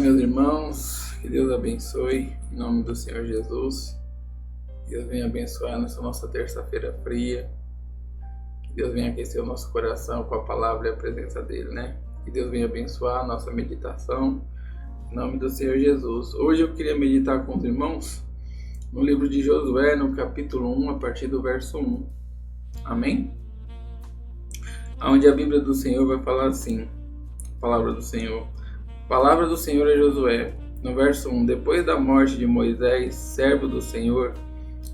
meus irmãos, que Deus abençoe, em nome do Senhor Jesus. Que Deus venha abençoar nessa nossa terça-feira fria. Que Deus venha aquecer o nosso coração com a palavra e a presença dEle, né? Que Deus venha abençoar a nossa meditação, em nome do Senhor Jesus. Hoje eu queria meditar com os irmãos no livro de Josué, no capítulo 1, a partir do verso 1. Amém? Onde a Bíblia do Senhor vai falar assim, a palavra do Senhor. Palavra do Senhor a Josué, no verso 1. Depois da morte de Moisés, servo do Senhor,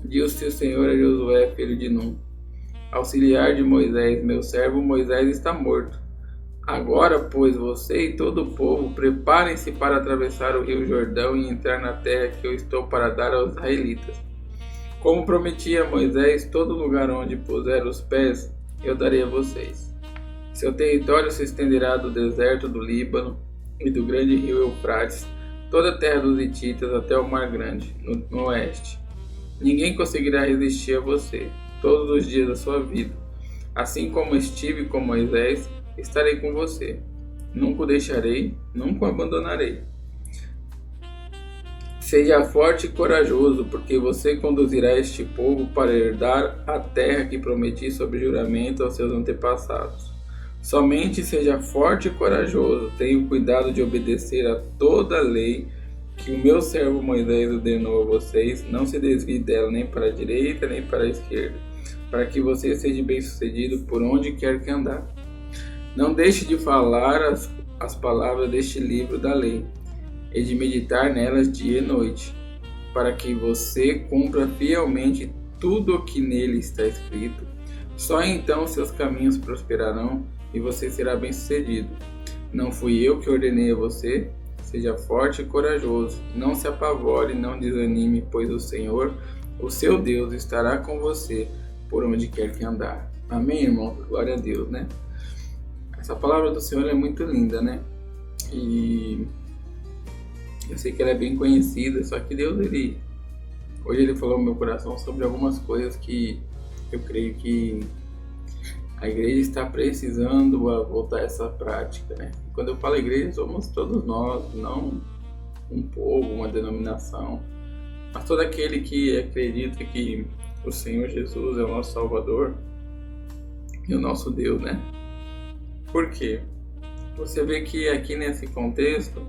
disse o Senhor a Josué, filho de Num, auxiliar de Moisés: meu servo Moisés está morto. Agora, pois, você e todo o povo, preparem-se para atravessar o rio Jordão e entrar na terra que eu estou para dar aos israelitas. Como prometi a Moisés, todo lugar onde puser os pés, eu darei a vocês. Seu território se estenderá do deserto do Líbano e do grande rio Eufrates, toda a terra dos hititas até o mar grande, no oeste. Ninguém conseguirá resistir a você, todos os dias da sua vida. Assim como estive com Moisés, estarei com você. Nunca o deixarei, nunca o abandonarei. Seja forte e corajoso, porque você conduzirá este povo para herdar a terra que prometi sob juramento aos seus antepassados. Somente seja forte e corajoso, tenha o cuidado de obedecer a toda a lei que o meu servo Moisés ordenou a vocês. Não se desvie dela nem para a direita nem para a esquerda, para que você seja bem-sucedido por onde quer que andar. Não deixe de falar as palavras deste livro da lei e de meditar nelas dia e noite, para que você cumpra fielmente tudo o que nele está escrito. Só então seus caminhos prosperarão e você será bem-sucedido. Não fui eu que ordenei a você? Seja forte e corajoso, não se apavore, não desanime, pois o Senhor, o seu Deus, estará com você por onde quer que andar. Amém, irmão? Glória a Deus, né? Essa palavra do Senhor é muito linda, né? E eu sei que ela é bem conhecida, só que Deus, hoje Ele falou no meu coração sobre algumas coisas que eu creio que a igreja está precisando voltar a essa prática, né? Quando eu falo igreja, somos todos nós, não um povo, uma denominação, mas todo aquele que acredita que o Senhor Jesus é o nosso Salvador e o nosso Deus, né? Por quê? Você vê que aqui nesse contexto,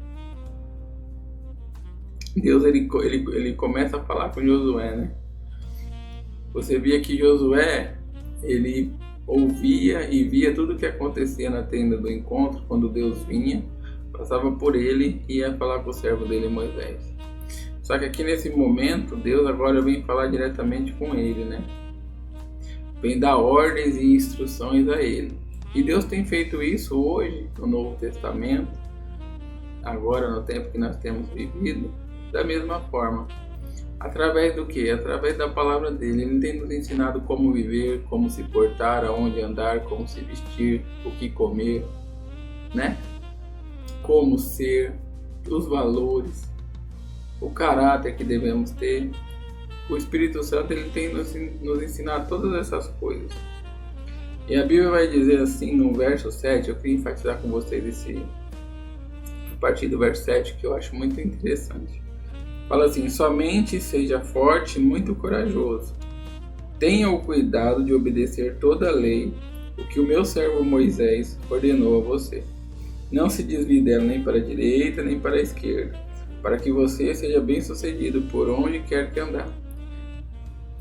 Deus ele começa a falar com Josué, né? Você via que Josué, ele ouvia e via tudo o que acontecia na tenda do encontro, quando Deus vinha, passava por ele e ia falar com o servo dele, Moisés. Só que aqui nesse momento, Deus agora vem falar diretamente com ele, né? Vem dar ordens e instruções a ele. E Deus tem feito isso hoje, no Novo Testamento, agora no tempo que nós temos vivido, da mesma forma. Através do quê? Através da palavra dele. Ele tem nos ensinado como viver, como se portar, aonde andar, como se vestir, o que comer, né? Como ser, os valores, o caráter que devemos ter. O Espírito Santo, ele tem nos ensinado todas essas coisas. E a Bíblia vai dizer assim no verso 7, eu queria enfatizar com vocês a partir do verso 7, que eu acho muito interessante. Fala assim: somente seja forte e muito corajoso. Tenha o cuidado de obedecer toda a lei, o que o meu servo Moisés ordenou a você. Não se desvie dela nem para a direita nem para a esquerda, para que você seja bem-sucedido por onde quer que andar.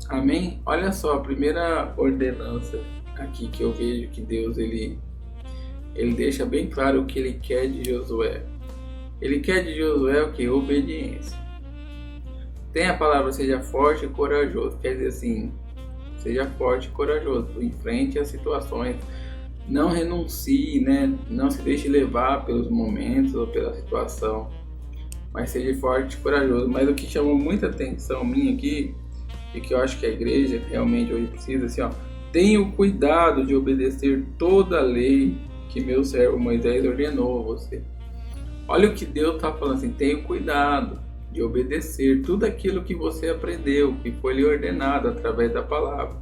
Amém? Olha só, a primeira ordenança aqui que eu vejo que Deus ele deixa bem claro o que ele quer de Josué. Ele quer de Josué o que? Obediência. Tem a palavra seja forte e corajoso, quer dizer assim, seja forte e corajoso, enfrente as situações, não renuncie, né? Não se deixe levar pelos momentos ou pela situação, mas seja forte e corajoso. Mas o que chamou muita atenção minha aqui, e que eu acho que a igreja realmente hoje precisa, assim, ó, tenha o cuidado de obedecer toda a lei que meu servo Moisés ordenou a você. Olha o que Deus está falando assim, tenha o cuidado de obedecer tudo aquilo que você aprendeu, que foi lhe ordenado através da palavra.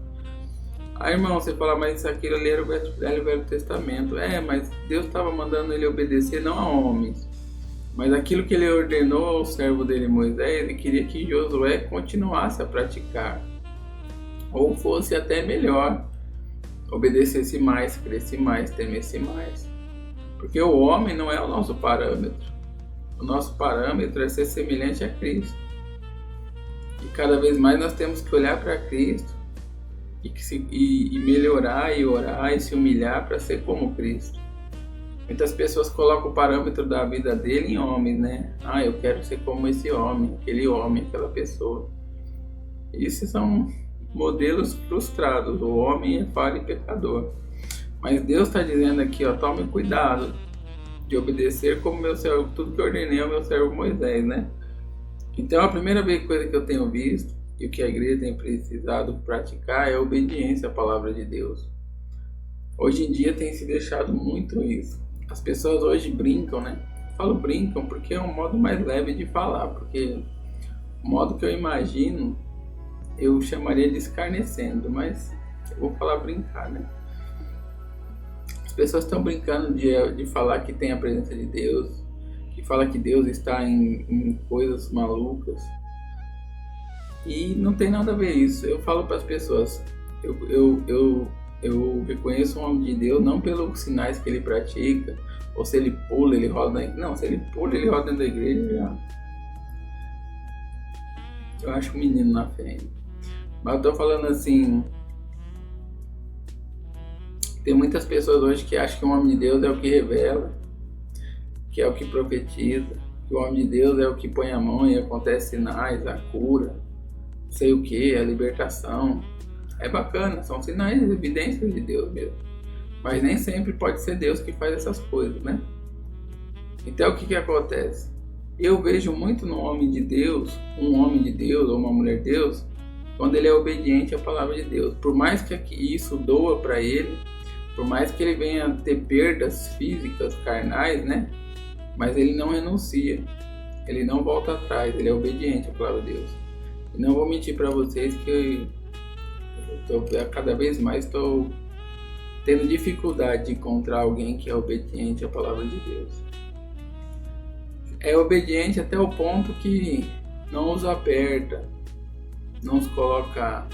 Aí, irmão, você fala, mas isso aqui ali era o Velho Testamento. Mas Deus estava mandando ele obedecer não a homens, Mas aquilo que ele ordenou ao servo dele Moisés, ele queria que Josué continuasse a praticar, ou fosse até melhor, obedecesse mais, crescesse mais, temesse mais. Porque o homem não é o nosso parâmetro. O nosso parâmetro é ser semelhante a Cristo. E cada vez mais nós temos que olhar para Cristo e melhorar e orar e se humilhar para ser como Cristo. Muitas pessoas colocam o parâmetro da vida dele em homens, né? Ah, eu quero ser como esse homem, aquela pessoa. Isso são modelos frustrados. O homem é falho e pecador. Mas Deus está dizendo aqui, ó, tome cuidado de obedecer como meu servo, tudo que eu ordenei ao meu servo Moisés, né? Então a primeira coisa que eu tenho visto e o que a igreja tem precisado praticar é a obediência à palavra de Deus. Hoje em dia tem se deixado muito isso. As pessoas hoje brincam, né? Eu falo brincam porque é um modo mais leve de falar, porque o modo que eu imagino eu chamaria de escarnecendo, mas eu vou falar brincar, né? As pessoas estão brincando de falar que tem a presença de Deus, que fala que Deus está em coisas malucas, e não tem nada a ver isso. Eu falo para as pessoas, eu reconheço um homem de Deus não pelos sinais que ele pratica, ou se ele pula, ele roda. Não, se ele pula, ele roda dentro da igreja, eu acho um menino na fé. Mas eu tô falando assim, tem muitas pessoas hoje que acham que o homem de Deus é o que revela, que é o que profetiza, que o homem de Deus é o que põe a mão e acontece sinais, a cura, sei o que, a libertação. É bacana, são sinais, evidências de Deus mesmo. Mas nem sempre pode ser Deus que faz essas coisas, né? Então o que acontece? Eu vejo muito no homem de Deus, um homem de Deus ou uma mulher de Deus, quando ele é obediente à palavra de Deus. Por mais que isso doa para ele, por mais que ele venha ter perdas físicas, carnais, né? Mas ele não renuncia, ele não volta atrás, ele é obediente à palavra de Deus. E não vou mentir para vocês que cada vez mais estou tendo dificuldade de encontrar alguém que é obediente à palavra de Deus. É obediente até o ponto que não os aperta, não os coloca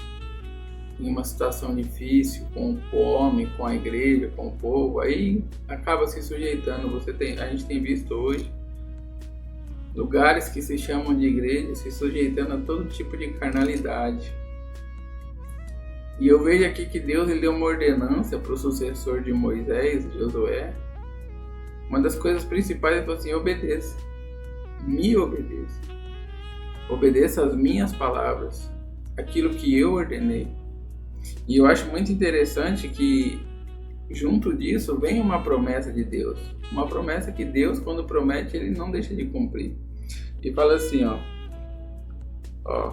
em uma situação difícil com o homem, com a igreja, com o povo, aí acaba se sujeitando. A gente tem visto hoje lugares que se chamam de igreja se sujeitando a todo tipo de carnalidade. E eu vejo aqui que Deus ele deu uma ordenança para o sucessor de Moisés, Josué. Uma das coisas principais é falar assim: obedeça, me obedeça, obedeça as minhas palavras, aquilo que eu ordenei. E eu acho muito interessante que junto disso vem uma promessa de Deus, uma promessa que Deus, quando promete, ele não deixa de cumprir. E fala assim, ó,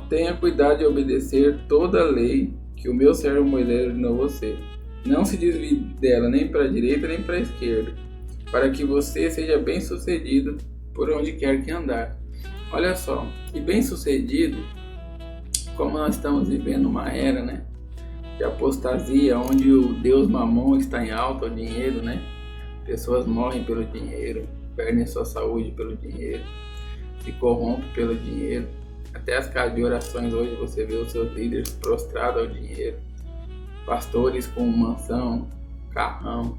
tenha cuidado de obedecer toda a lei que o meu servo Moisés ordenou você. Não se desvie dela nem para a direita nem para a esquerda, para que você seja bem sucedido por onde quer que andar. Olha só, e bem sucedido, como nós estamos vivendo uma era, né, de apostasia, onde o Deus Mamon está em alta, o dinheiro, né? Pessoas morrem pelo dinheiro, perdem sua saúde pelo dinheiro, se corrompem pelo dinheiro. Até as casas de orações hoje você vê os seus líderes prostrados ao dinheiro, pastores com mansão, carrão,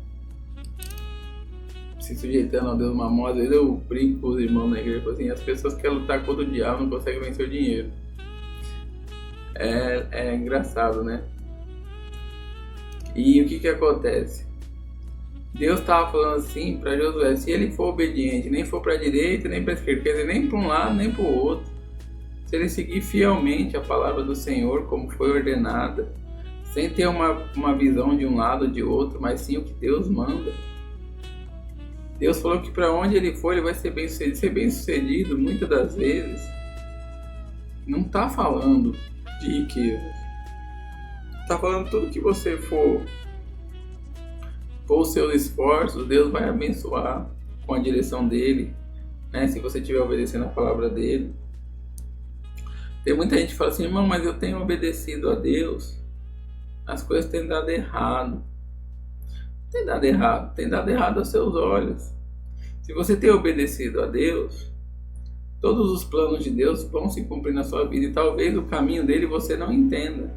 se sujeitando ao Deus Mamon. Às vezes eu brinco com os irmãos na igreja assim: as pessoas que querem lutar contra o diabo não conseguem vencer o dinheiro. É engraçado, né? E o que acontece? Deus estava falando assim para Josué: se ele for obediente, nem for para a direita nem para a esquerda, quer dizer, nem para um lado nem para o outro, se ele seguir fielmente a palavra do Senhor como foi ordenada, sem ter uma visão de um lado ou de outro, mas sim o que Deus manda. Deus falou que para onde ele for, ele vai ser bem sucedido. Ser bem sucedido, muitas das vezes, não está falando de riqueza. Está falando tudo que você for os seus esforços, Deus vai abençoar com a direção dele, né? Se você estiver obedecendo a palavra dele. Tem muita gente que fala assim: irmão, mas eu tenho obedecido a Deus, as coisas têm dado errado. Tem dado errado aos seus olhos. Se você tem obedecido a Deus, todos os planos de Deus vão se cumprir na sua vida, e talvez o caminho dele você não entenda.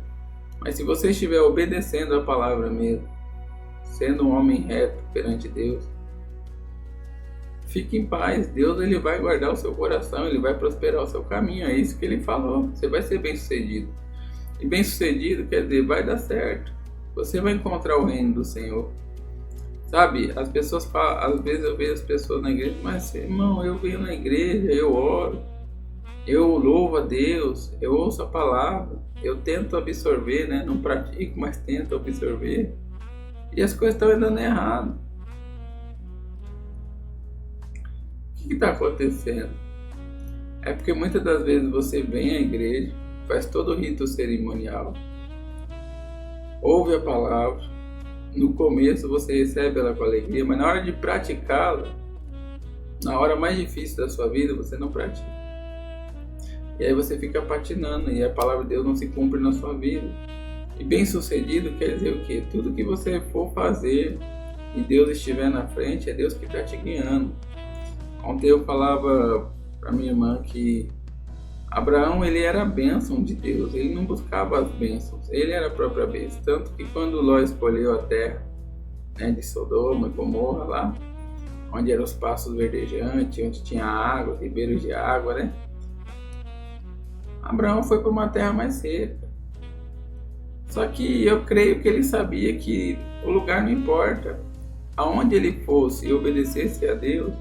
Mas se você estiver obedecendo a palavra mesmo, sendo um homem reto perante Deus, fique em paz. Deus, ele vai guardar o seu coração, ele vai prosperar o seu caminho. É isso que ele falou. Você vai ser bem sucedido. E bem sucedido quer dizer, vai dar certo. Você vai encontrar o reino do Senhor. Sabe, as pessoas falam, às vezes eu vejo as pessoas na igreja, mas irmão, eu venho na igreja, eu oro, eu louvo a Deus, eu ouço a palavra, eu tento absorver, né? Não pratico, mas tento absorver. E as coisas estão andando errado. O que está acontecendo? É porque muitas das vezes você vem à igreja, faz todo o rito cerimonial, ouve a palavra, no começo você recebe ela com alegria, mas na hora de praticá-la, na hora mais difícil da sua vida, você não pratica. E aí você fica patinando e a palavra de Deus não se cumpre na sua vida. E bem sucedido quer dizer o quê? Tudo que você for fazer e Deus estiver na frente, é Deus que está te guiando. Ontem eu falava para minha irmã que Abraão, ele era a bênção de Deus, ele não buscava as bênçãos, ele era a própria bênção. Tanto que quando Ló escolheu a terra, né, de Sodoma e Gomorra lá, onde eram os pastos verdejantes, onde tinha água, ribeiros de água, né? Abraão foi para uma terra mais seca. Só que eu creio que ele sabia que o lugar não importa. Aonde ele fosse e obedecesse a Deus,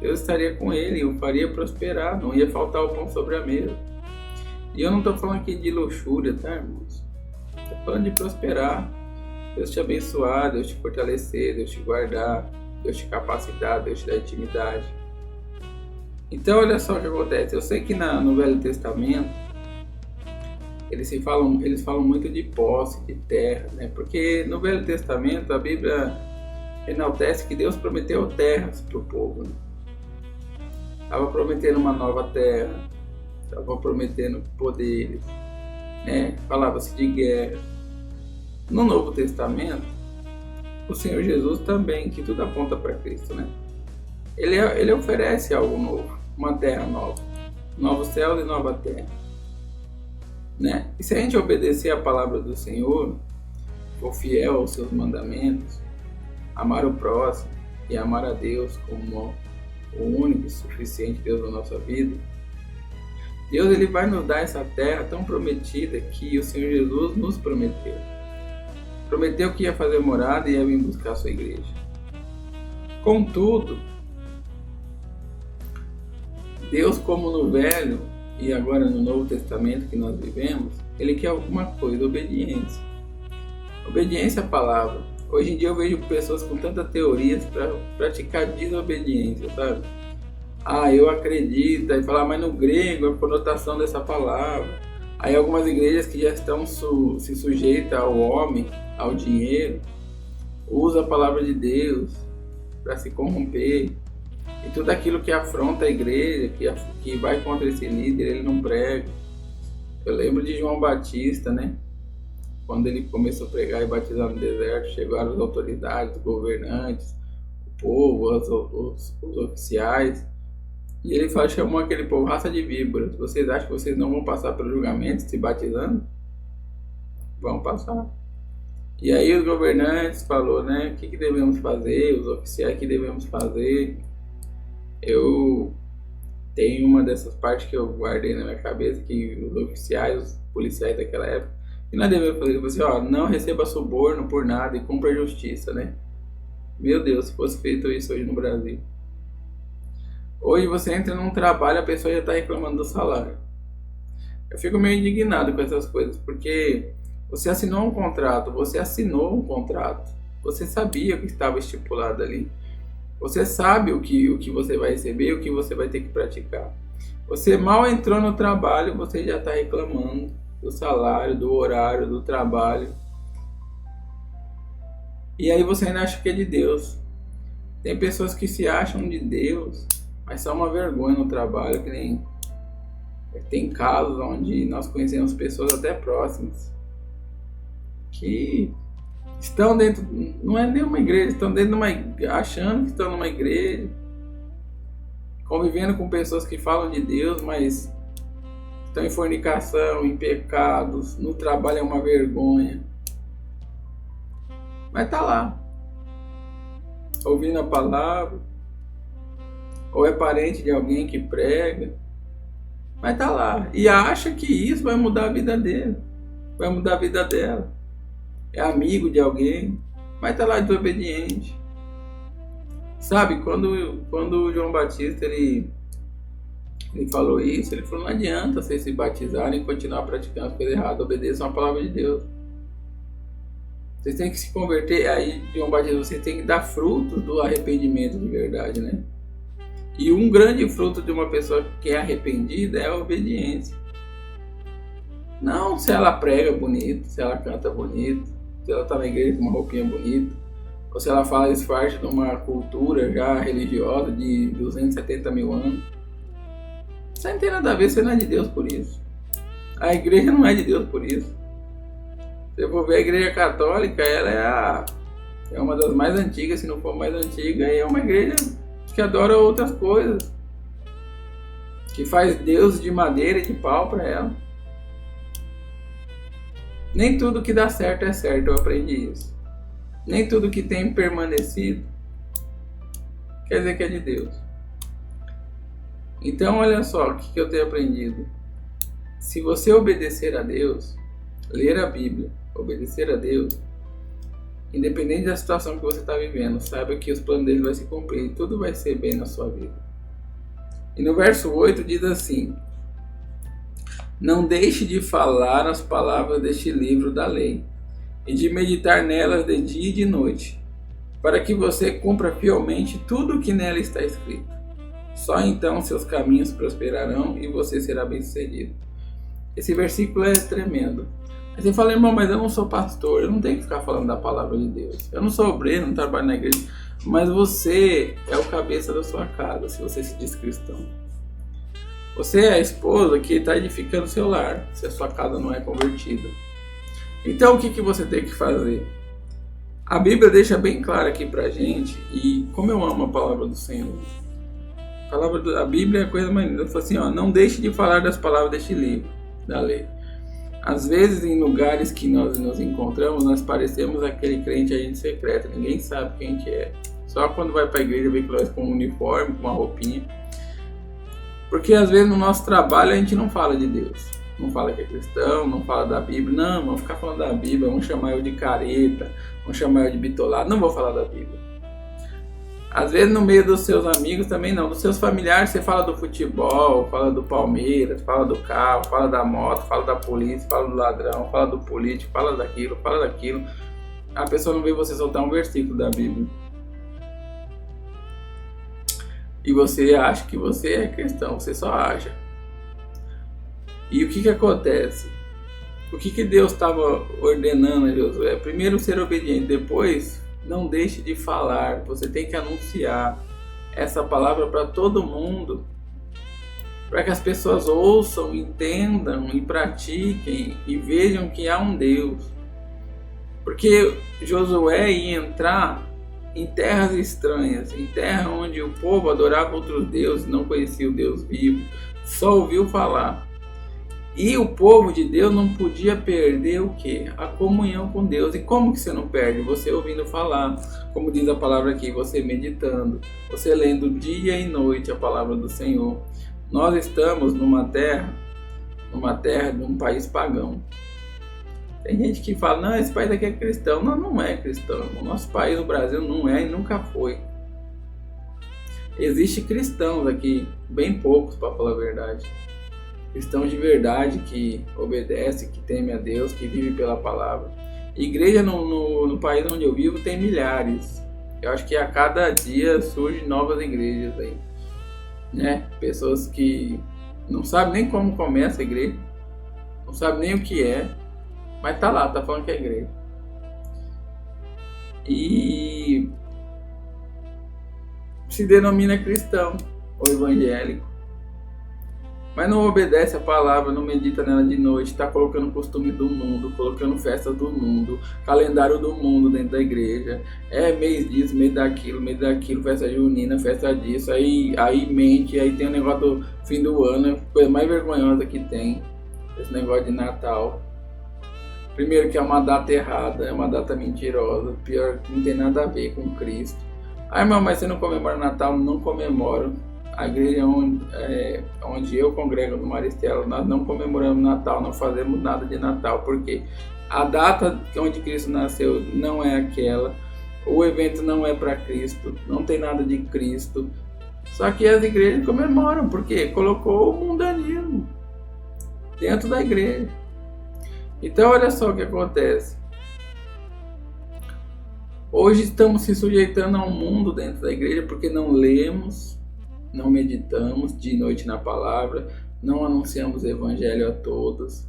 Deus estaria com ele, o faria prosperar, não ia faltar o pão sobre a mesa. E eu não estou falando aqui de luxúria, tá, irmãos? Estou falando de prosperar. Deus te abençoar, Deus te fortalecer, Deus te guardar, Deus te capacitar, Deus te dar intimidade. Então olha só o que acontece. Eu sei que no Velho Testamento eles falam muito de posse, de terra, né? Porque no Velho Testamento a Bíblia enaltece que Deus prometeu terras para o povo, né? Estava prometendo uma nova terra, estava prometendo poderes, né? Falava-se de guerra. No Novo Testamento, o Senhor Jesus também, que tudo aponta para Cristo, né? Ele oferece algo novo, uma terra nova, novos céus e nova terra, né? E se a gente obedecer a palavra do Senhor, for fiel aos seus mandamentos, amar o próximo e amar a Deus como o único e suficiente Deus da nossa vida, Deus, ele vai nos dar essa terra tão prometida que o Senhor Jesus nos prometeu. Prometeu que ia fazer morada e ia vir buscar a sua igreja. Contudo, Deus, como no Velho e agora no Novo Testamento que nós vivemos, ele quer alguma coisa, obediência. Obediência à palavra. Hoje em dia eu vejo pessoas com tantas teorias para praticar desobediência, sabe? Eu acredito, e falar, mas no grego a conotação dessa palavra. Aí algumas igrejas que já estão se sujeitam ao homem, ao dinheiro, usam a palavra de Deus para se corromper. E tudo aquilo que afronta a igreja, que vai contra esse líder, ele não prega. Eu lembro de João Batista, né? Quando ele começou a pregar e batizar no deserto, chegaram as autoridades, os governantes, o povo, os oficiais. E ele chamou aquele povo raça de víboras. Vocês acham que vocês não vão passar pelo julgamento se batizando? Vão passar. E aí os governantes falaram, né? O que devemos fazer? Os oficiais, o que devemos fazer? Eu tenho uma dessas partes que eu guardei na minha cabeça, que os oficiais, os policiais daquela época, e nós devemos fazer assim, não receba suborno por nada e cumpra a justiça, né? Meu Deus, se fosse feito isso hoje no Brasil. Hoje você entra num trabalho, a pessoa já está reclamando do salário. Eu fico meio indignado com essas coisas, porque você assinou um contrato, você sabia o que estava estipulado ali. Você sabe o que você vai receber, o que você vai ter que praticar. Você mal entrou no trabalho, você já está reclamando do salário, do horário, do trabalho. E aí você ainda acha que é de Deus. Tem pessoas que se acham de Deus, mas são uma vergonha no trabalho, que nem... Tem casos onde nós conhecemos pessoas até próximas que estão dentro, não é nenhuma igreja, estão dentro de uma, achando que estão numa igreja, convivendo com pessoas que falam de Deus, mas estão em fornicação, em pecados, no trabalho é uma vergonha. Mas tá lá, ouvindo a palavra, ou é parente de alguém que prega, mas tá lá, e acha que isso vai mudar a vida dele, vai mudar a vida dela. É amigo de alguém, mas tá lá desobediente. Sabe, quando o João Batista ele falou isso, ele falou: não adianta vocês se batizarem e continuar praticando as coisas erradas, obedeçam a palavra de Deus. Vocês têm que se converter. Aí, João Batista, vocês têm que dar frutos do arrependimento de verdade, né? E um grande fruto de uma pessoa que é arrependida é a obediência. Não se ela prega bonito, se ela canta bonito, se ela está na igreja com uma roupinha bonita, ou se ela faz parte de uma cultura já religiosa de 270 mil anos. Isso não tem nada a ver, você não é de Deus por isso. A igreja não é de Deus por isso. Se eu for ver a igreja católica, ela é uma das mais antigas, se não for mais antiga, e é uma igreja que adora outras coisas, que faz Deus de madeira e de pau para ela. Nem tudo que dá certo é certo, eu aprendi isso. Nem tudo que tem permanecido quer dizer que é de Deus. Então olha só o que eu tenho aprendido. Se você obedecer a Deus, ler a Bíblia, obedecer a Deus, independente da situação que você está vivendo, saiba que os planos dele vão se cumprir e tudo vai ser bem na sua vida. E no verso 8 diz assim: não deixe de falar as palavras deste livro da lei e de meditar nelas de dia e de noite, para que você cumpra fielmente tudo o que nela está escrito. Só então seus caminhos prosperarão e você será bem-sucedido. Esse versículo é tremendo. Aí você fala: irmão, mas eu não sou pastor, eu não tenho que ficar falando da palavra de Deus. Eu não sou obreiro, não trabalho na igreja. Mas você é o cabeça da sua casa, se você se diz cristão. Você é a esposa que está edificando o seu lar, se a sua casa não é convertida. Então o que você tem que fazer? A Bíblia deixa bem claro aqui pra gente, e como eu amo a palavra do Senhor. A Bíblia é a coisa mais linda. Ela fala assim: não deixe de falar das palavras deste livro, da lei. Às vezes, em lugares que nós nos encontramos, nós parecemos aquele crente agente secreto. Ninguém sabe quem a gente é. Só quando vai para a igreja vê que nós com um uniforme, com uma roupinha. Porque às vezes no nosso trabalho a gente não fala de Deus. Não fala que é cristão, não fala da Bíblia. Não, vamos ficar falando da Bíblia. Vamos chamar eu de careta, vamos chamar eu de bitolado. Não vou falar da Bíblia. Às vezes no meio dos seus amigos também não, dos seus familiares você fala do futebol, fala do Palmeiras, fala do carro, fala da moto, fala da polícia, fala do ladrão, fala do político, fala daquilo. A pessoa não vê você soltar um versículo da Bíblia. E você acha que você é cristão, você só acha. E o que acontece? O que Deus estava ordenando a Josué? Primeiro ser obediente, depois não deixe de falar. Você tem que anunciar essa palavra para todo mundo, para que as pessoas ouçam, entendam e pratiquem e vejam que há um Deus. Porque Josué ia entrar em terras estranhas, em terra onde o povo adorava outros deuses, não conhecia o Deus vivo, só ouviu falar. E o povo de Deus não podia perder o quê? A comunhão com Deus. E como que você não perde? Você ouvindo falar, como diz a palavra aqui, você meditando, você lendo dia e noite a palavra do Senhor. Nós estamos numa terra de um país pagão. Tem gente que fala: não, esse país aqui é cristão. Não, não é cristão. O nosso país, o Brasil, não é e nunca foi. Existem cristãos aqui, bem poucos para falar a verdade. Cristãos de verdade que obedecem, que temem a Deus, que vivem pela palavra. Igreja no país onde eu vivo tem milhares. Eu acho que a cada dia surgem novas igrejas aí, né? Pessoas que não sabem nem como começa a igreja, não sabem nem o que é, mas tá lá, tá falando que é igreja. E se denomina cristão ou evangélico. mas não obedece a palavra, não medita nela de noite, está colocando costume do mundo, colocando festas do mundo, calendário do mundo dentro da igreja, mês disso, mês daquilo, festa junina, festa disso, aí mente, aí tem o negócio do fim do ano, a coisa mais vergonhosa que tem, esse negócio de Natal. Primeiro que é uma data errada, é uma data mentirosa, pior que não tem nada a ver com Cristo. Irmão, mas você não comemora Natal? Não comemoro. A igreja onde eu congrego no Maristela, nós não comemoramos Natal, não fazemos nada de Natal, porque a data onde Cristo nasceu não é aquela, o evento não é para Cristo, não tem nada de Cristo. Só que as igrejas comemoram, porque colocou o mundanismo dentro da igreja. Então olha só o que acontece. Hoje estamos se sujeitando ao mundo dentro da igreja porque não lemos, não meditamos de noite na palavra, não anunciamos o evangelho a todos.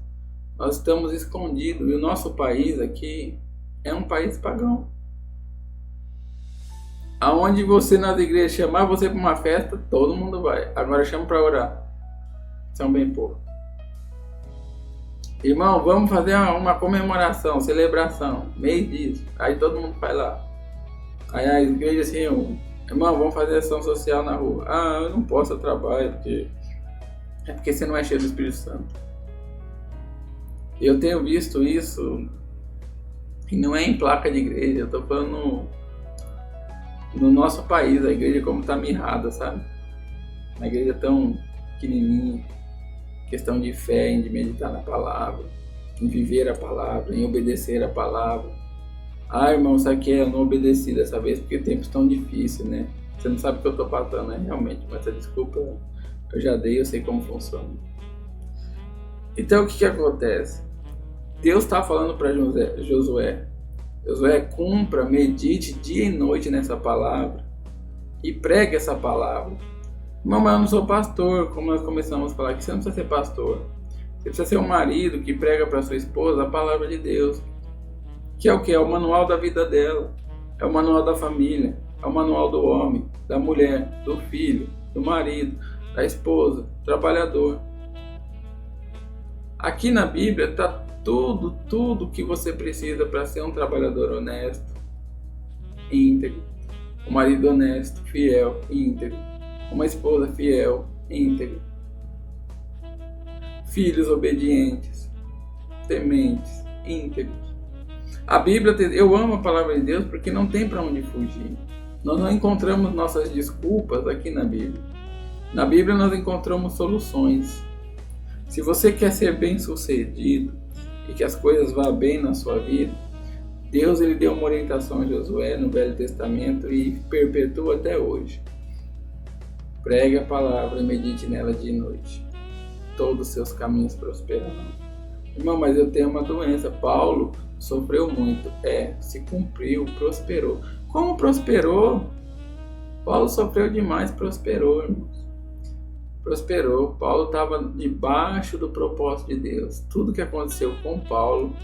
Nós estamos escondidos e o nosso país aqui é um país pagão. Aonde você nas igrejas chamar você para uma festa, todo mundo vai. Agora chama para orar. São bem poucos. Irmão, vamos fazer uma comemoração, celebração, mês disso. Aí todo mundo vai lá. Aí a igreja se reúne. Irmão, vamos fazer ação social na rua. Ah, eu não posso, eu trabalho, porque você não é cheio do Espírito Santo. Eu tenho visto isso, e não é em placa de igreja, eu estou falando no nosso país, a igreja como está mirrada, sabe? Uma igreja tão pequenininha, questão de fé, em de meditar na palavra, em viver a palavra, em obedecer a palavra. Ah, irmão, isso aqui eu não obedeci dessa vez porque tempos tão difíceis, né? Você não sabe o que eu tô passando, né? Realmente, mas essa desculpa eu já dei, eu sei como funciona. Então, o que acontece? Deus está falando para Josué, cumpra, medite dia e noite nessa palavra e pregue essa palavra. Irmão, mas eu não sou pastor, como nós começamos a falar aqui, você não precisa ser pastor. Você precisa ser um marido que prega para sua esposa a palavra de Deus. Que é o que? É o manual da vida dela, é o manual da família, é o manual do homem, da mulher, do filho, do marido, da esposa, do trabalhador. Aqui na Bíblia está tudo que você precisa para ser um trabalhador honesto, íntegro, um marido honesto, fiel, íntegro, uma esposa fiel, íntegra, filhos obedientes, tementes, íntegros. A Bíblia, eu amo a palavra de Deus porque não tem para onde fugir. Nós não encontramos nossas desculpas aqui na Bíblia. Na Bíblia nós encontramos soluções. Se você quer ser bem sucedido e que as coisas vá bem na sua vida, Deus ele deu uma orientação a Josué no Velho Testamento e perpetua até hoje. Pregue a palavra e medite nela de noite. Todos os seus caminhos prosperarão. Irmão, mas eu tenho uma doença. Paulo sofreu muito. Se cumpriu, prosperou. Como prosperou? Paulo sofreu demais, prosperou, irmãos. Prosperou. Paulo estava debaixo do propósito de Deus. Tudo que aconteceu com Paulo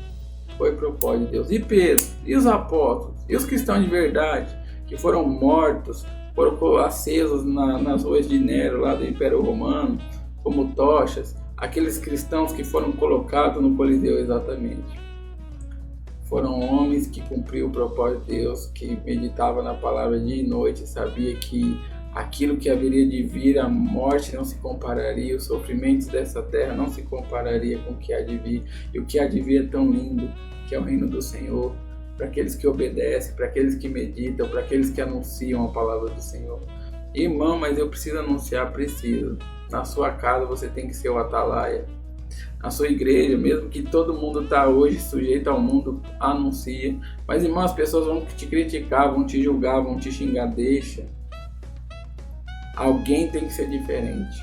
foi propósito de Deus. E Pedro? E os apóstolos? E os cristãos de verdade? Que foram mortos, foram acesos nas ruas de Nero, lá do Império Romano, como tochas. Aqueles cristãos que foram colocados no Coliseu exatamente. Foram homens que cumpriram o propósito de Deus, que meditavam na palavra dia e noite, sabia que aquilo que haveria de vir, a morte não se compararia, os sofrimentos dessa terra não se compararia com o que há de vir. E o que há de vir é tão lindo, que é o reino do Senhor, para aqueles que obedecem, para aqueles que meditam, para aqueles que anunciam a palavra do Senhor. Irmão, mas eu preciso anunciar, preciso. Na sua casa você tem que ser o atalaia. Na sua igreja, mesmo que todo mundo está hoje sujeito ao mundo, anuncia. Mas, irmão, as pessoas vão te criticar, vão te julgar, vão te xingar, deixa. Alguém tem que ser diferente.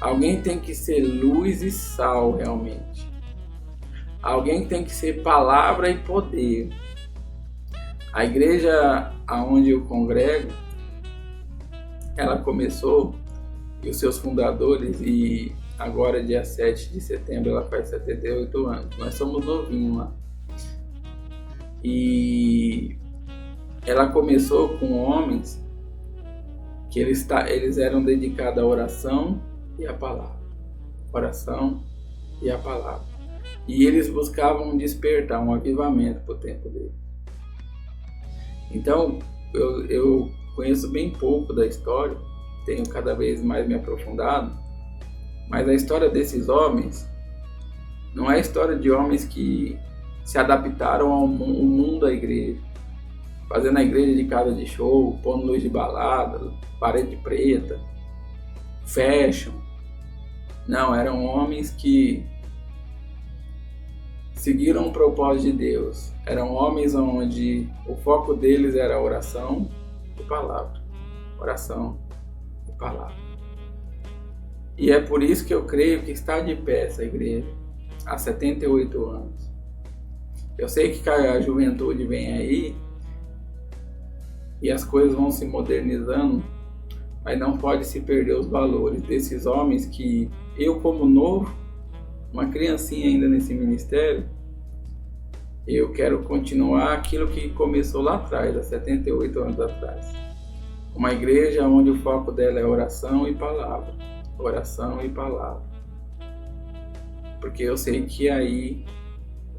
Alguém tem que ser luz e sal, realmente. Alguém tem que ser palavra e poder. A igreja aonde eu congrego, ela começou, e os seus fundadores, e agora dia 7 de setembro ela faz 78 anos. Nós somos novinhos lá. E ela começou com homens que eles eram dedicados à oração e a palavra. Oração e a palavra. E eles buscavam despertar um avivamento para o tempo deles. Então, eu conheço bem pouco da história, tenho cada vez mais me aprofundado, mas a história desses homens não é a história de homens que se adaptaram ao mundo da igreja, fazendo a igreja de casa de show, pondo luz de balada, parede preta, fashion. Não, eram homens que seguiram o propósito de Deus. Eram homens onde o foco deles era a oração e palavra. Oração e palavra. E é por isso que eu creio que está de pé essa igreja há 78 anos. Eu sei que a juventude vem aí e as coisas vão se modernizando, mas não pode se perder os valores desses homens que eu, como novo, uma criancinha ainda nesse ministério, eu quero continuar aquilo que começou lá atrás, há 78 anos atrás. Uma igreja onde o foco dela é oração e palavra. Oração e palavra. Porque eu sei que aí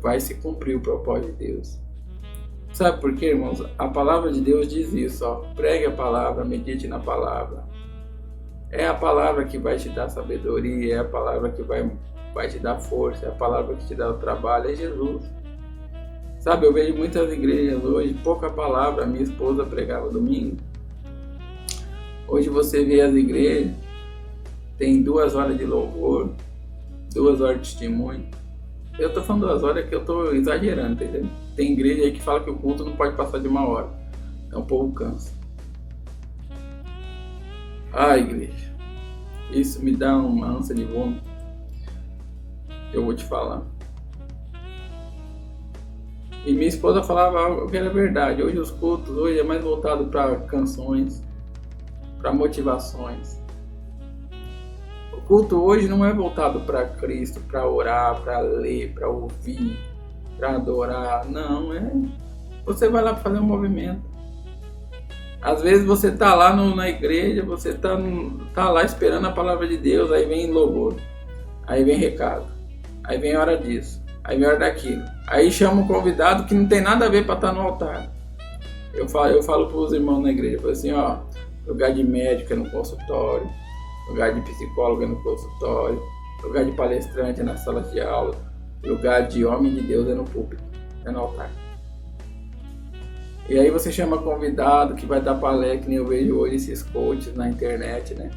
vai se cumprir o propósito de Deus. Sabe por quê, irmãos? A palavra de Deus diz isso, ó. Pregue a palavra, medite na palavra. É a palavra que vai te dar sabedoria, é a palavra que vai te dar força, é a palavra que te dá o trabalho, é Jesus. Sabe, eu vejo muitas igrejas hoje, pouca palavra. Minha esposa pregava domingo. Hoje você vê as igrejas, tem 2 horas de louvor, 2 horas de testemunho. Eu tô falando 2 horas que eu tô exagerando, entendeu? Tem igreja aí que fala que o culto não pode passar de 1 hora. Então o povo cansa. Ah, igreja, isso me dá uma ânsia de vômito. Eu vou te falar. E minha esposa falava algo que era verdade. Hoje os cultos hoje é mais voltado para canções, para motivações. O culto hoje não é voltado para Cristo, para orar, para ler, para ouvir, para adorar. Não, você vai lá para fazer um movimento. Às vezes você tá lá na igreja, você tá lá esperando a palavra de Deus, aí vem louvor, aí vem recado, aí vem hora disso, aí vem hora daquilo. Aí chama um convidado que não tem nada a ver para estar no altar. Eu falo para os irmãos na igreja, eu falo assim, ó, lugar de médico é no consultório, lugar de psicólogo é no consultório, lugar de palestrante é na sala de aula, lugar de homem de Deus é no púlpito, é no altar. E aí você chama convidado que vai dar palestra, que nem eu vejo hoje esses coaches na internet, né?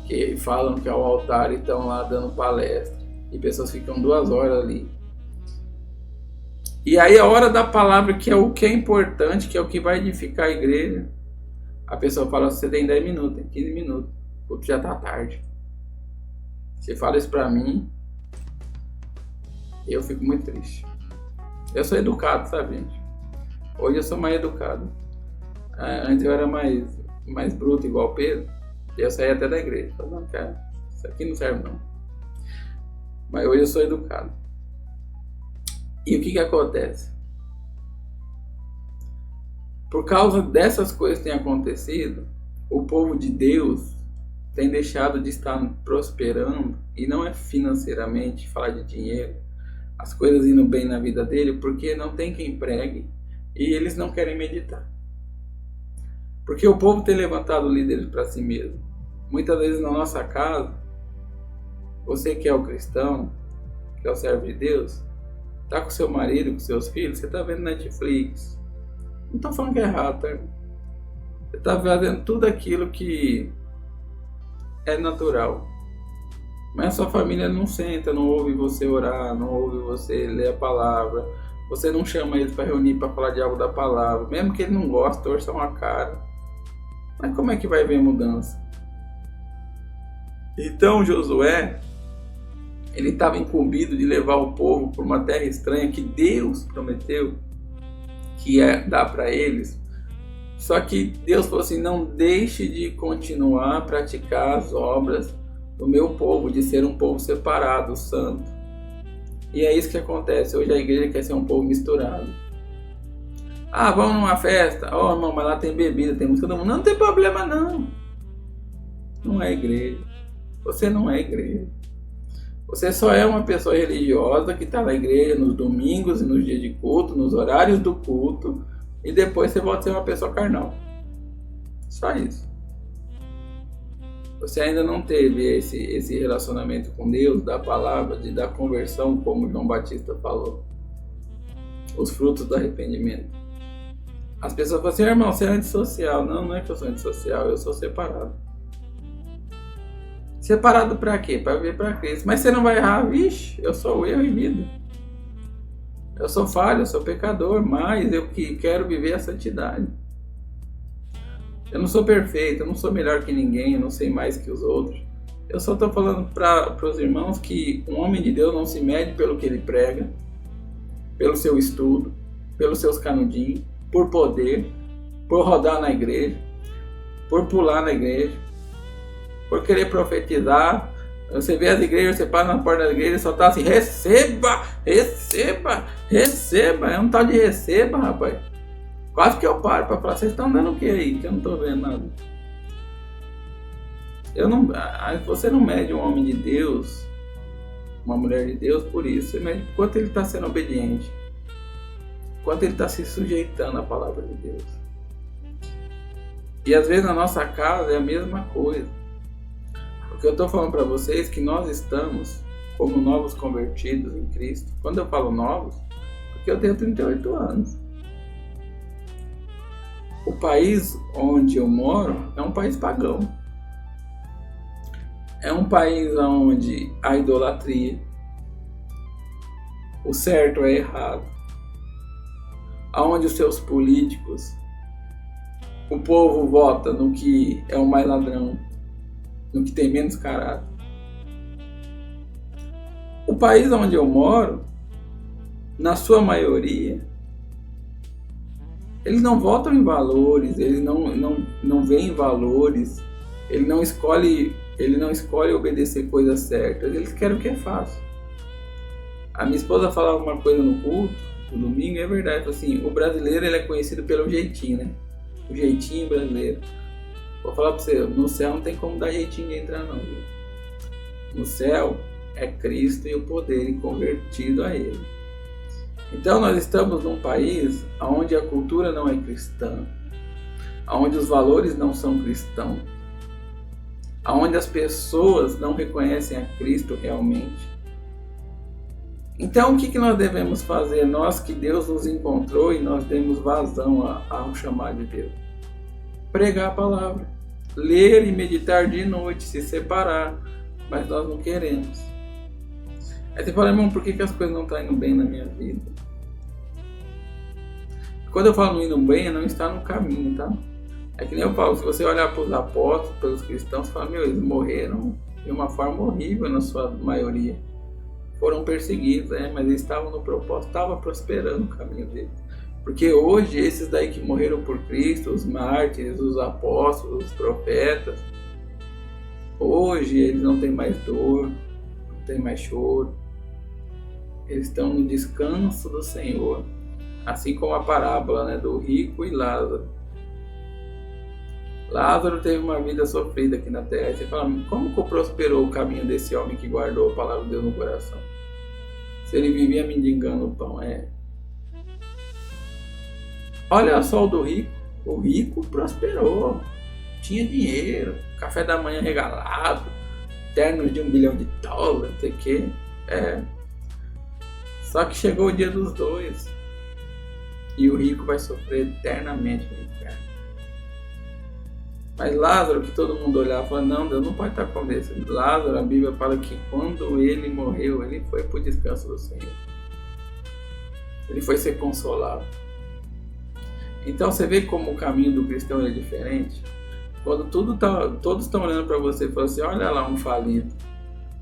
Que falam que é o altar e estão lá dando palestra. E pessoas ficam 2 horas ali. E aí a hora da palavra, que é o que é importante, que é o que vai edificar a igreja, a pessoa fala, você tem 10 minutos, tem 15 minutos. O culto já tá tarde. Você fala isso pra mim, eu fico muito triste. Eu sou educado, sabe, gente? Hoje eu sou mais educado. Antes eu era mais bruto, igual Pedro. E eu saía até da igreja. Falei, não, cara, isso aqui não serve não. Mas hoje eu sou educado. E o que acontece? Por causa dessas coisas que têm acontecido, o povo de Deus tem deixado de estar prosperando. E não é financeiramente, falar de dinheiro, as coisas indo bem na vida dele, porque não tem quem pregue. E eles não querem meditar. Porque o povo tem levantado líderes para si mesmo. Muitas vezes na nossa casa, você que é o cristão, que é o servo de Deus, tá com seu marido, com seus filhos, você tá vendo Netflix. Não tô falando que é errado, tá? Você tá fazendo tudo aquilo que é natural. Mas a sua família não senta, não ouve você orar, não ouve você ler a palavra. Você não chama eles para reunir para falar de algo da palavra. Mesmo que ele não goste, torça uma cara. Mas como é que vai ver mudança? Então Josué, ele estava incumbido de levar o povo para uma terra estranha que Deus prometeu que ia dar para eles. Só que Deus falou assim, não deixe de continuar a praticar as obras do meu povo, de ser um povo separado, santo. E é isso que acontece. Hoje a igreja quer ser um povo misturado. Ah, vamos numa festa. Oh, irmão, mas lá tem bebida, tem música do mundo. Não tem problema, não. Não é igreja. Você não é igreja. Você só é uma pessoa religiosa que está na igreja nos domingos e nos dias de culto, nos horários do culto, e depois você volta a ser uma pessoa carnal. Só isso. Você ainda não teve esse relacionamento com Deus, da palavra, da conversão, como João Batista falou. Os frutos do arrependimento. As pessoas falam assim, irmão, você é antissocial. Não, não é que eu sou antissocial, eu sou separado. Separado para quê? Para viver para Cristo. Mas você não vai errar? Vixe, eu sou eu em vida. Eu sou falho, eu sou pecador, mas eu que quero viver a santidade. Eu não sou perfeito, eu não sou melhor que ninguém, eu não sei mais que os outros. Eu só estou falando para os irmãos que um homem de Deus não se mede pelo que ele prega, pelo seu estudo, pelos seus canudinhos, por poder, por rodar na igreja, por pular na igreja, por querer profetizar. Você vê as igrejas, você passa na porta da igreja e só está assim, receba, receba, receba. É um tal de receba, rapaz. Quase que eu paro para falar, vocês estão dando o que aí? Que eu não estou vendo nada. Você não mede um homem de Deus, uma mulher de Deus por isso. Você mede quanto ele está sendo obediente, quanto ele está se sujeitando à palavra de Deus. E às vezes na nossa casa é a mesma coisa. O que eu estou falando para vocês é que nós estamos como novos convertidos em Cristo. Quando eu falo novos, porque eu tenho 38 anos. O país onde eu moro é um país pagão. É um país onde há idolatria. O certo é errado. Onde os seus políticos, o povo vota no que é o mais ladrão, no que tem menos caráter. O país onde eu moro, na sua maioria, eles não votam em valores, eles não veem valores, ele não escolhe obedecer coisas certas, eles querem o que é fácil. A minha esposa falava uma coisa no culto, no domingo, é verdade, assim, o brasileiro ele é conhecido pelo jeitinho, né? O jeitinho brasileiro. Vou falar pra você, no céu não tem como dar jeitinho de entrar não, viu? No céu é Cristo e o poder e convertido a Ele. Então nós estamos num país onde a cultura não é cristã, onde os valores não são cristãos, onde as pessoas não reconhecem a Cristo realmente. Então o que nós devemos fazer? Nós que Deus nos encontrou e nós demos vazão ao chamado de Deus. Pregar a palavra, ler e meditar de noite, se separar, mas nós não queremos. Aí você fala, irmão, por que as coisas não estão indo bem na minha vida? Quando eu falo indo bem, não está no caminho, tá? É que nem eu falo, se você olhar para os apóstolos, pelos cristãos, você fala, eles morreram de uma forma horrível na sua maioria. Foram perseguidos, mas eles estavam no propósito, estava prosperando o caminho deles. Porque hoje, esses daí que morreram por Cristo, os mártires, os apóstolos, os profetas, hoje eles não têm mais dor, não têm mais choro. Eles estão no descanso do Senhor. Assim como a parábola, do rico e Lázaro. Lázaro teve uma vida sofrida aqui na terra. E você fala, como que prosperou o caminho desse homem que guardou a palavra de Deus no coração? Se ele vivia mendigando o pão, Olha só o do rico. O rico prosperou. Tinha dinheiro. Café da manhã regalado. Ternos de $1 bilhão, não sei o quê. Só que chegou o dia dos dois. E o rico vai sofrer eternamente no inferno. Mas Lázaro, que todo mundo olhava e falava, não, Deus não pode estar com esse. Lázaro, a Bíblia fala que quando ele morreu, ele foi para o descanso do Senhor. Ele foi ser consolado. Então você vê como o caminho do cristão é diferente. Quando todos estão olhando para você e falam assim, olha lá um falido,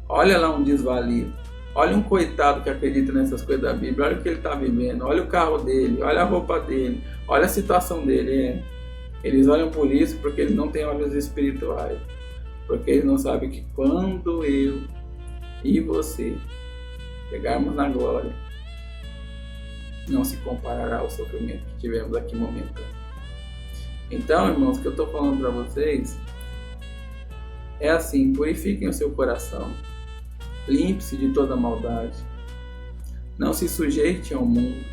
olha lá um desvalido, olha um coitado que acredita nessas coisas da Bíblia, olha o que ele está vivendo, olha o carro dele, olha a roupa dele, olha a situação dele. Eles olham por isso porque eles não têm olhos espirituais. Porque eles não sabem que quando eu e você chegarmos na glória, não se comparará ao sofrimento que tivemos aqui momentâneo. Então, irmãos, o que eu estou falando para vocês É assim, purifiquem o seu coração, limpe-se de toda maldade, não se sujeite ao mundo,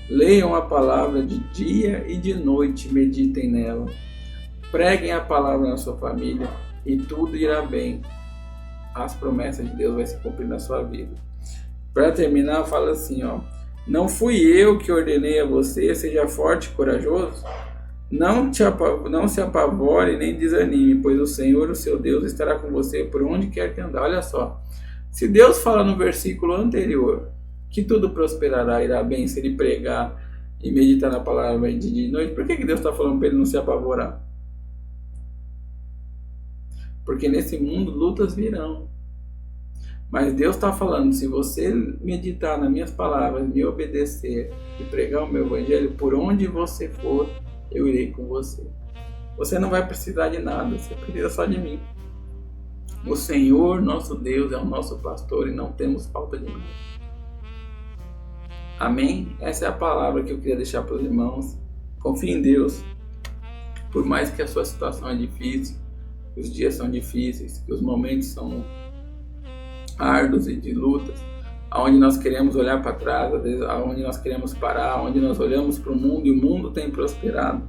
leiam a palavra de dia e de noite, meditem nela, preguem a palavra na sua família e tudo irá bem. As promessas de Deus vão se cumprir na sua vida. Para terminar, fala assim, não fui eu que ordenei a você, seja forte e corajoso? Não se apavore nem desanime, pois o Senhor, o seu Deus, estará com você por onde quer que andar. Olha só, se Deus fala no versículo anterior que tudo prosperará, irá bem se ele pregar e meditar na palavra de dia e noite, por que Deus está falando para ele não se apavorar? Porque nesse mundo lutas virão. Mas Deus está falando, se você meditar nas minhas palavras, me obedecer e pregar o meu evangelho, por onde você for, eu irei com você. Você não vai precisar de nada, você precisa só de mim. O Senhor, nosso Deus, é o nosso pastor e não temos falta de nada. Amém? Essa é a palavra que eu queria deixar para os irmãos. Confie em Deus. Por mais que a sua situação é difícil, que os dias são difíceis, que os momentos são árduos e de lutas, aonde nós queremos olhar para trás, aonde nós queremos parar, aonde nós olhamos para o mundo e o mundo tem prosperado,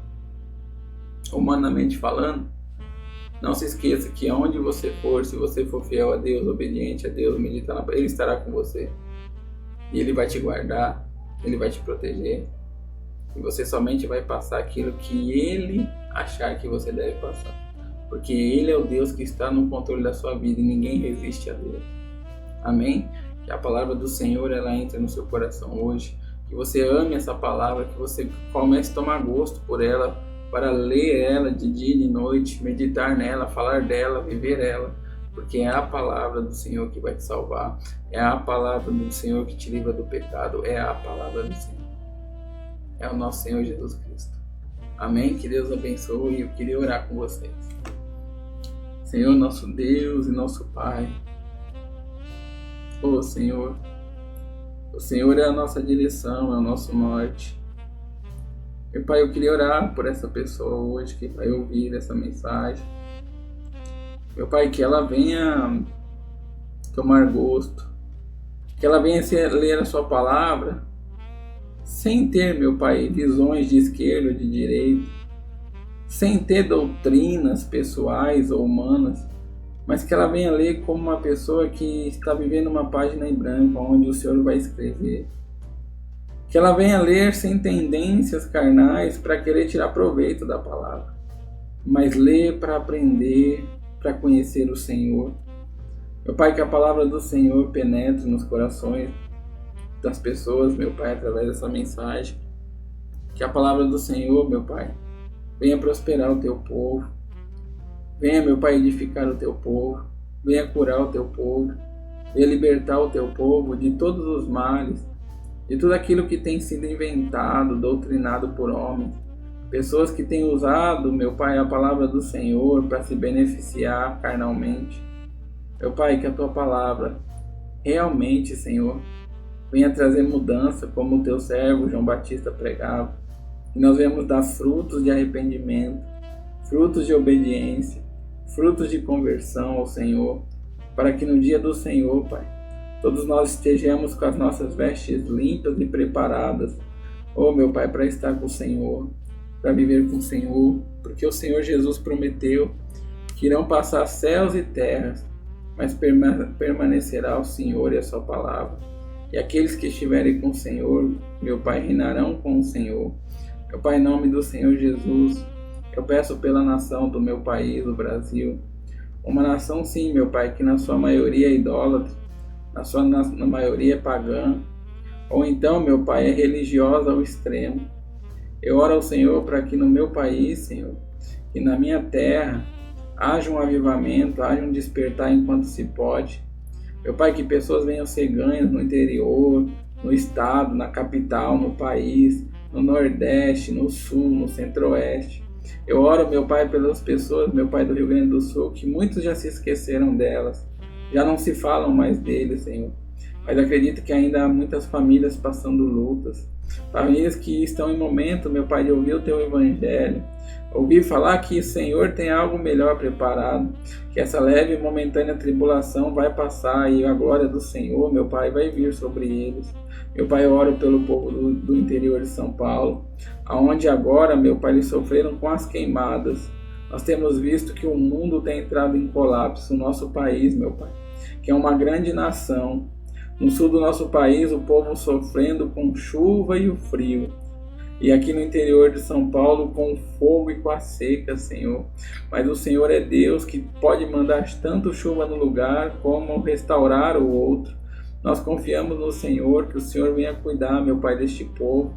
humanamente falando, não se esqueça que aonde você for, se você for fiel a Deus, obediente a Deus, meditar Ele estará com você e Ele vai te guardar, Ele vai te proteger e você somente vai passar aquilo que Ele achar que você deve passar, porque Ele é o Deus que está no controle da sua vida e ninguém resiste a Deus. Amém? Que a palavra do Senhor ela entre no seu coração hoje, que você ame essa palavra, que você comece a tomar gosto por ela, para ler ela de dia e de noite, meditar nela, falar dela, viver ela, porque é a palavra do Senhor que vai te salvar, é a palavra do Senhor que te livra do pecado, é a palavra do Senhor, é o nosso Senhor Jesus Cristo. Amém? Que Deus abençoe e eu queria orar com vocês. Senhor, nosso Deus e nosso Pai, o Senhor é a nossa direção, é o nosso norte. Meu Pai, eu queria orar por essa pessoa hoje que vai ouvir essa mensagem. Meu Pai, que ela venha tomar gosto, que ela venha ler a sua palavra sem ter, meu Pai, visões de esquerda ou de direita, sem ter doutrinas pessoais ou humanas, mas que ela venha ler como uma pessoa que está vivendo uma página em branco, onde o Senhor vai escrever. Que ela venha ler sem tendências carnais para querer tirar proveito da palavra, mas ler para aprender, para conhecer o Senhor. Meu Pai, que a palavra do Senhor penetre nos corações das pessoas, meu Pai, através dessa mensagem. Que a palavra do Senhor, meu Pai, venha prosperar o teu povo. Venha, meu Pai, edificar o teu povo, venha curar o teu povo, venha libertar o teu povo de todos os males, de tudo aquilo que tem sido inventado, doutrinado por homens, pessoas que têm usado, meu Pai, a palavra do Senhor para se beneficiar carnalmente. Meu Pai, que a tua palavra realmente, Senhor, venha trazer mudança, como o teu servo João Batista pregava, que nós venhamos dar frutos de arrependimento, frutos de obediência, frutos de conversão ao Senhor, para que no dia do Senhor, Pai, todos nós estejamos com as nossas vestes limpas e preparadas, meu Pai, para estar com o Senhor, para viver com o Senhor, porque o Senhor Jesus prometeu que irão passar céus e terras, mas permanecerá o Senhor e a sua palavra. E aqueles que estiverem com o Senhor, meu Pai, reinarão com o Senhor. Meu Pai, em nome do Senhor Jesus, eu peço pela nação do meu país, o Brasil, uma nação sim, meu Pai, que na sua maioria é idólatra, na maioria é pagã, ou então, meu Pai, é religiosa ao extremo. Eu oro ao Senhor para que no meu país, Senhor, e na minha terra, haja um avivamento, haja um despertar enquanto se pode. Meu Pai, que pessoas venham ser ganhas no interior, no estado, na capital, no país, no Nordeste, no Sul, no Centro-Oeste. Eu oro, meu Pai, pelas pessoas, meu Pai, do Rio Grande do Sul, que muitos já se esqueceram delas, já não se falam mais deles, Senhor. Mas acredito que ainda há muitas famílias passando lutas, famílias que estão em momento, meu Pai, de ouvir o Teu Evangelho, ouvir falar que o Senhor tem algo melhor preparado, que essa leve e momentânea tribulação vai passar e a glória do Senhor, meu Pai, vai vir sobre eles. Meu Pai, eu oro pelo povo do interior de São Paulo, aonde agora, meu Pai, eles sofreram com as queimadas. Nós temos visto que o mundo tem entrado em colapso, o nosso país, meu Pai, que é uma grande nação. No sul do nosso país, o povo sofrendo com chuva e o frio. E aqui no interior de São Paulo, com o fogo e com a seca, Senhor. Mas o Senhor é Deus que pode mandar tanto chuva no lugar, como restaurar o outro. Nós confiamos no Senhor, que o Senhor venha cuidar, meu Pai, deste povo.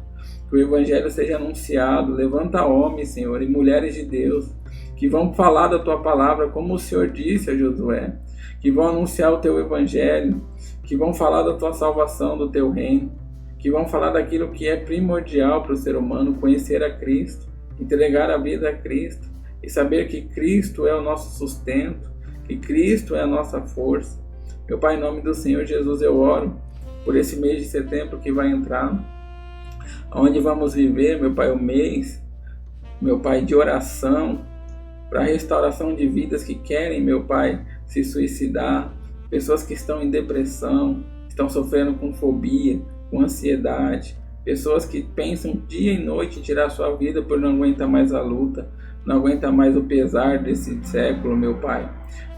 Que o Evangelho seja anunciado. Levanta homens, Senhor, e mulheres de Deus, que vão falar da Tua palavra, como o Senhor disse a Josué. Que vão anunciar o Teu Evangelho, que vão falar da Tua salvação, do Teu reino, que vão falar daquilo que é primordial para o ser humano, conhecer a Cristo, entregar a vida a Cristo e saber que Cristo é o nosso sustento, que Cristo é a nossa força. Meu Pai, em nome do Senhor Jesus, eu oro por esse mês de setembro que vai entrar, onde vamos viver, meu Pai, o mês, meu Pai, de oração, para a restauração de vidas que querem, meu Pai, se suicidar, pessoas que estão em depressão, estão sofrendo com fobia, com ansiedade, pessoas que pensam dia e noite em tirar sua vida por não aguentar mais a luta, não aguenta mais o pesar desse século, meu Pai.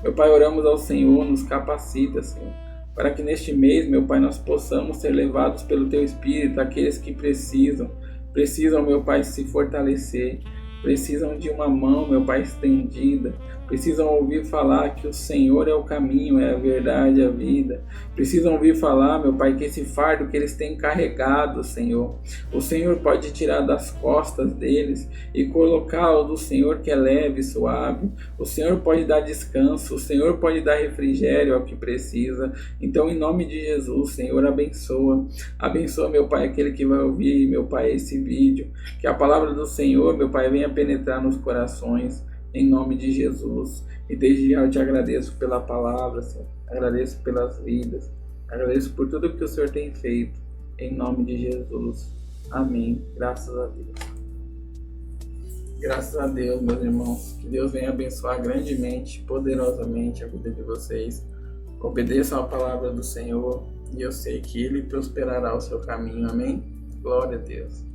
Meu Pai, oramos ao Senhor, nos capacita, Senhor, para que neste mês, meu Pai, nós possamos ser levados pelo Teu Espírito, aqueles que precisam, meu Pai, se fortalecer, precisam de uma mão, meu Pai, estendida, precisam ouvir falar que o Senhor é o caminho, é a verdade, a vida. Precisam ouvir falar, meu Pai, que esse fardo que eles têm carregado, Senhor, o Senhor pode tirar das costas deles e colocar o do Senhor, que é leve e suave. O Senhor pode dar descanso, o Senhor pode dar refrigério ao que precisa. Então, em nome de Jesus, Senhor, abençoa, meu Pai, aquele que vai ouvir, meu Pai, esse vídeo. Que a palavra do Senhor, meu Pai, venha penetrar nos corações, em nome de Jesus. E desde já eu te agradeço pela palavra, Senhor. Agradeço pelas vidas. Agradeço por tudo que o Senhor tem feito. Em nome de Jesus. Amém. Graças a Deus. Graças a Deus, meus irmãos. Que Deus venha abençoar grandemente, poderosamente a vida de vocês. Obedeçam a palavra do Senhor. E eu sei que Ele prosperará o seu caminho. Amém. Glória a Deus.